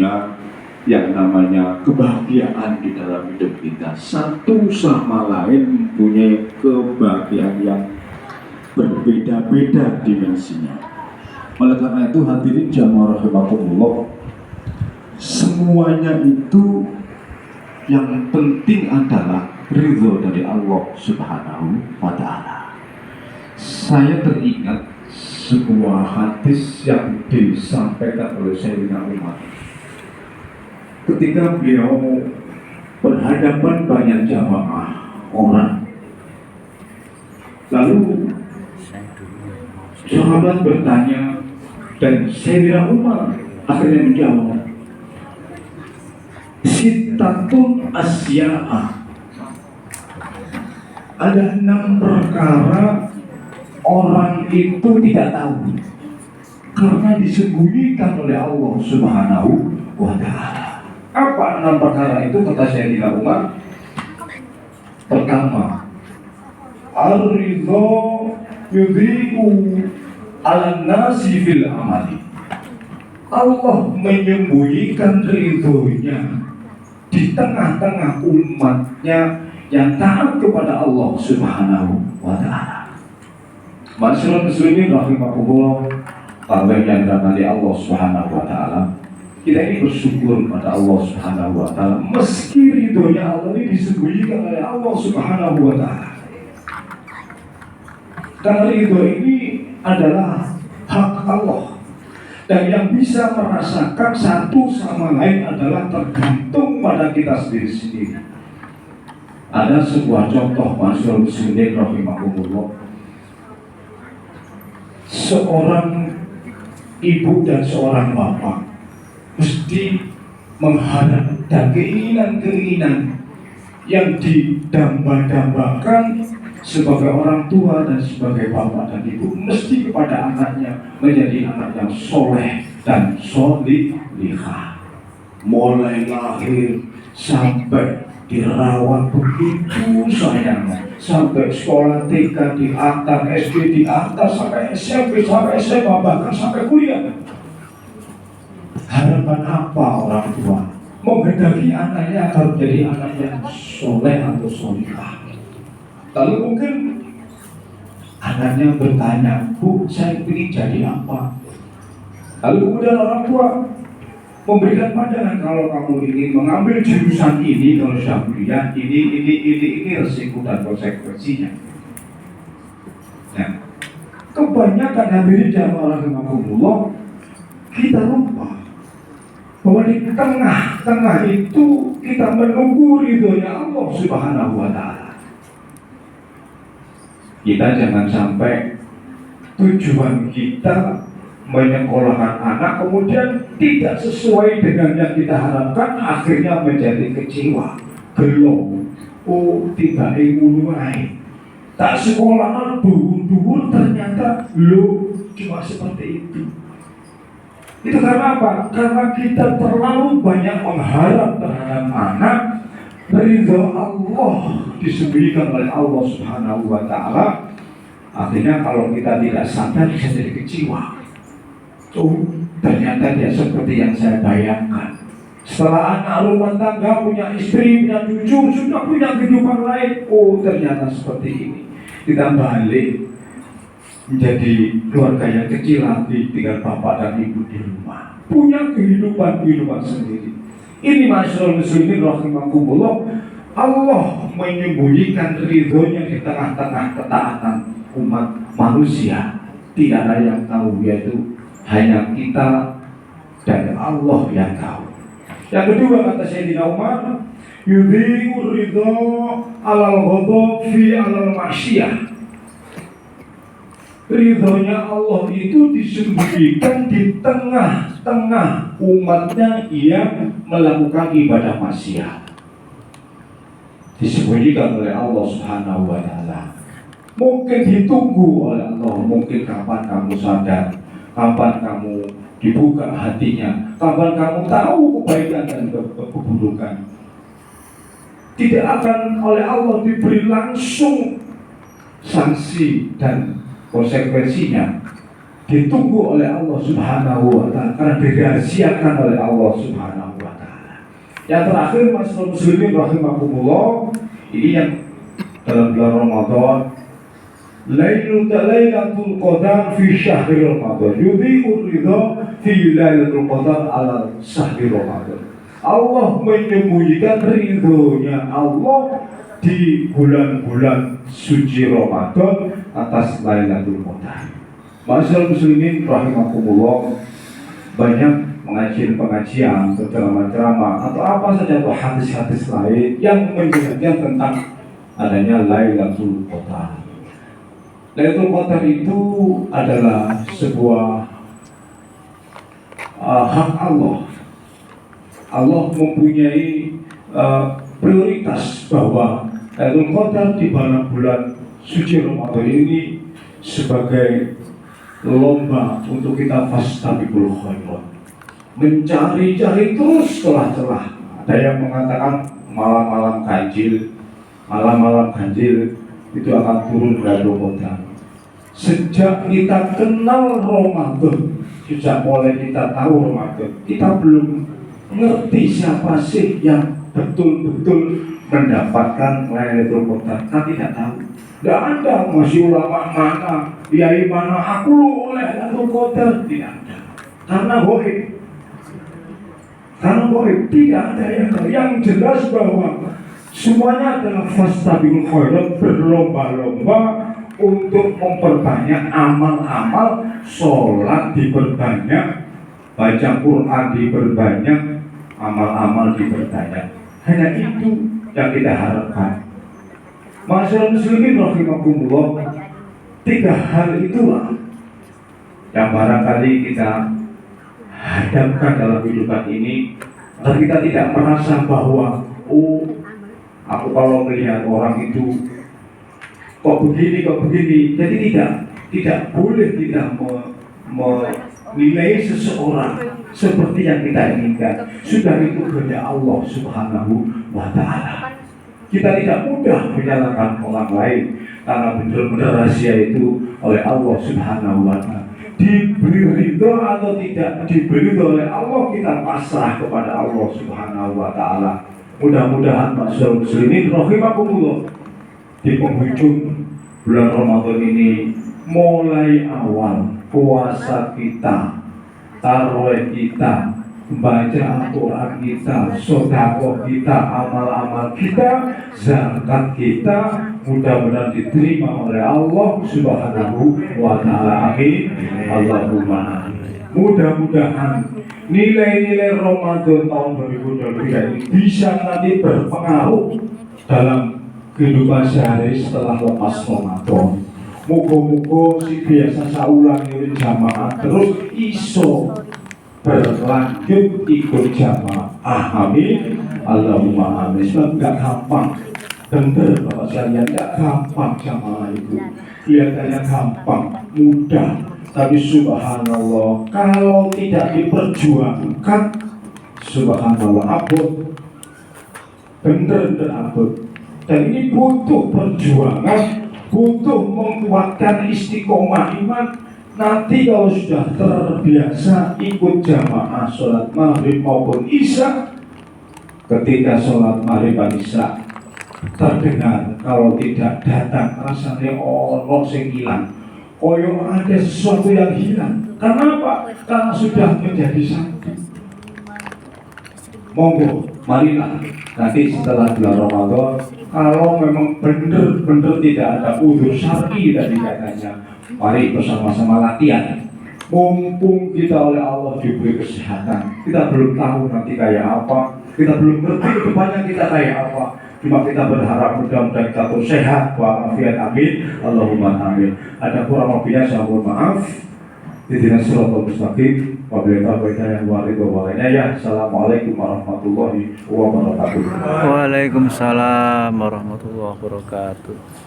punya yang namanya kebahagiaan di dalam hidup kita. Satu sama lain mempunyai kebahagiaan yang berbeda-beda dimensinya. Oleh karena itu hadirin jamaah rahimakumullah, semuanya itu yang penting adalah ridho dari Allah Subhanahu wa Ta'ala. Saya teringat sebuah hadis yang disampaikan oleh Sayyidina Umar ketika beliau berhadapan banyak jamaah orang. Lalu sahabat bertanya dan Sayyidina Umar akhirnya menjawab, Sittatun asya'a, ada 6 perkara orang itu tidak tahu karena disembunyikan oleh Allah Subhanahu wa Ta'ala. Apa 6 perkara itu kata Sayyidina Umar? Pertama, ar-ridho yudhi'u ala nasi fil amali. Allah menyembunyikan ridhonya di tengah-tengah umatnya yang taat kepada Allah Subhanahu wa Ta'ala. Masyarakat muslimin rahimahullah, para yang dirahmati Allah Subhanahu wa Ta'ala, kita ini bersyukur pada Allah Subhanahu wa Ta'ala meski ridhonya Allah ini disembunyikan oleh Allah Subhanahu wa Ta'ala. Karena ridho ini adalah hak Allah, dan yang bisa merasakan satu sama lain adalah tergantung pada kita sendiri-sendiri. Ada sebuah contoh masyarakat muslimin rahimahullah, seorang ibu dan seorang bapak mesti mengharap dan keinginan-keinginan yang didamba-dambakan sebagai orang tua dan sebagai bapak dan ibu mesti kepada anaknya menjadi anak yang soleh dan solihah. Mulai lahir sampai dirawat begitu sayangnya, sampai sekolah TK di atas, SD di atas, sampai SMP, sampai SMA, bahkan sampai kuliah. Harapan apa orang tua? Menghendaki anaknya agar menjadi anak yang soleh atau solihah. Lalu mungkin anaknya bertanya, Bu, saya ingin jadi apa? Lalu kemudian orang tua memberikan pandangan, kalau kamu ingin mengambil jurusan ini, kalau sudah kuliah, ini resiko dan konsekuensinya. Nah, kebanyakan hadirin jamaah rahimakumullah, kita lupa bahwa di tengah-tengah itu kita menunggu ridhonya Allah Subhanahu wa Ta'ala. Kita jangan sampai tujuan kita menyekolahkan anak kemudian tidak sesuai dengan yang kita harapkan, akhirnya menjadi kecewa, gelo, tidak mulai tak sekolah duhur ternyata lo cuma seperti itu. Itu karena apa? Karena kita terlalu banyak mengharap terhadap anak. Ridho Allah disembunyikan oleh Allah Subhanahu wa Ta'ala. Akhirnya kalau kita tidak sadar bisa jadi kecewa. Ternyata dia seperti yang saya bayangkan. Setelah anak rumah tangga, punya istri, punya cucu, sudah punya kehidupan lain, ternyata seperti ini. Kita balik menjadi keluarga yang kecil lagi, tinggal bapak dan ibu di rumah, punya kehidupan sendiri. Ini masyarakat muslimin rahimakumullah, Allah menyembunyikan ridhonya di tengah-tengah ketaatan umat manusia. Tidak ada yang tahu, yaitu hanya kita dan Allah yang tahu. Yang kedua kata Sayyidina Umar, yudhi'ur ridho alal ghadab fi alal masyiyah. Ridhonya Allah itu disembunyikan di tengah-tengah umatnya yang melakukan ibadah maksiat. Disembunyikan oleh Allah Subhanahu wa Ta'ala. Mungkin ditunggu oleh Allah, mungkin kapan kamu sadar, kapan kamu dibuka hatinya, kapan kamu tahu kebaikan dan keburukan. Tidak akan oleh Allah diberi langsung sanksi dan konsekuensinya. ditunggu oleh Allah Subhanahu wa Ta'ala, karena dirahasiakan oleh Allah Subhanahu wa Ta'ala. Yang terakhir, masyarakat muslimin rahimakumullah, ini yang dalam bulan Ramadan, Lailatul Qadar fi syahri Ramadan, yudhi'ur ridha fi Lailatul Qadar ala syahri Ramadan. Allah menyembunyikan ridhonya Allah di bulan-bulan suci Ramadan atas Lailatul Qadar. Masyaallah muslimin rahimakumullah, banyak pengajian, ceramah-ceramah atau apa saja atau hadis-hadis lain yang menjelaskan tentang adanya Lailatul Qadar. Lailatul Qadar itu adalah sebuah hak Allah. Allah mempunyai prioritas bahwa Lailatul Qadar di bulan suci Ramadan ini sebagai lomba untuk kita fastabiqul khairat, mencari-cari terus celah-celah. Ada yang mengatakan malam-malam ganjil itu akan turun Lailatul Qadar. Sejak kita kenal Ramadan, sejak mulai kita tahu Ramadan, kita belum ngerti siapa sih yang betul-betul mendapatkan Lailatul Qadar. Kita tidak tahu. Tidak ada masih ulama mana, kiai mana aku oleh Lailatul Qadar, tidak ada. Karena goib tidak ada yang jelas bahwa semuanya adalah fastabiqul khairat, berlomba-lomba untuk memperbanyak amal-amal, sholat diperbanyak, baca Quran diperbanyak, amal-amal diperbanyak. Hanya itu yang kita harapkan. Masyaallah muslimin rahimakumullah, 3 hal itulah yang barangkali kita hadapkan dalam kehidupan ini, agar kita tidak merasa bahwa aku kalau melihat orang itu kok begini. Jadi tidak boleh kita menilai seseorang seperti yang kita inginkan. Sudah itu kehendak Allah Subhanahu wa Ta'ala. Kita tidak mudah menyalahkan orang lain, karena benar-benar rahasia itu oleh Allah Subhanahu wa Ta'ala. Diberi ridho atau tidak diberi ridho oleh Allah, kita pasrah kepada Allah Subhanahu wa Ta'ala. Mudah-mudahan masyaallah muslimin rahimakumullah, di penghujung bulan Ramadan ini, mulai awal puasa kita, tarawih kita, baca Al-Quran kita, sedekah kita, amal-amal kita, zakat kita, mudah-mudahan diterima oleh Allah Subhanahu wa Ta'ala. Amin. Allahumma amin. Mudah-mudahan nilai-nilai Ramadan tahun 2023 ini bisa nanti berpengaruh dalam kehidupan sehari setelah lepas Ramadan. Muga-muga si biasa saulang ini jamaah terus iso berlanjut ikut jamaah. Amin. Allahumma amin. Sebab gak gampang. Bener Bapak sekalian, gak gampang jamaah itu. Kelihatannya gampang, mudah, tapi subhanallah kalau tidak diperjuangkan, subhanallah abot. Bener abot. Dan ini butuh perjuangan, butuh menguatkan istiqomah iman. Nanti kalau sudah terbiasa ikut jamaah sholat maghrib maupun isya, ketika sholat maghrib dan isya terdengar, kalau tidak datang rasanya ono sing hilang, koyo ada sesuatu yang hilang. Kenapa? Karena sudah menjadi satu. Monggo, marilah nanti setelah bulan Ramadan, kalau memang benar-benar tidak ada udzur syar'i tadi katanya, mari bersama-sama latihan. Mumpung kita oleh Allah diberi kesehatan, kita belum tahu nanti kayak apa, kita belum ngerti kedepannya kita kayak apa. Cuma kita berharap mudah-mudahan kita terus sehat walafiat. Amin. Allahumma amin. Ada kurang lebihnya saya mohon maaf. Ihdinas siratal mustaqim. Wabillahi taufiq wal hidayah. Assalamualaikum warahmatullahi wabarakatuh. Waalaikumsalam warahmatullahi wabarakatuh.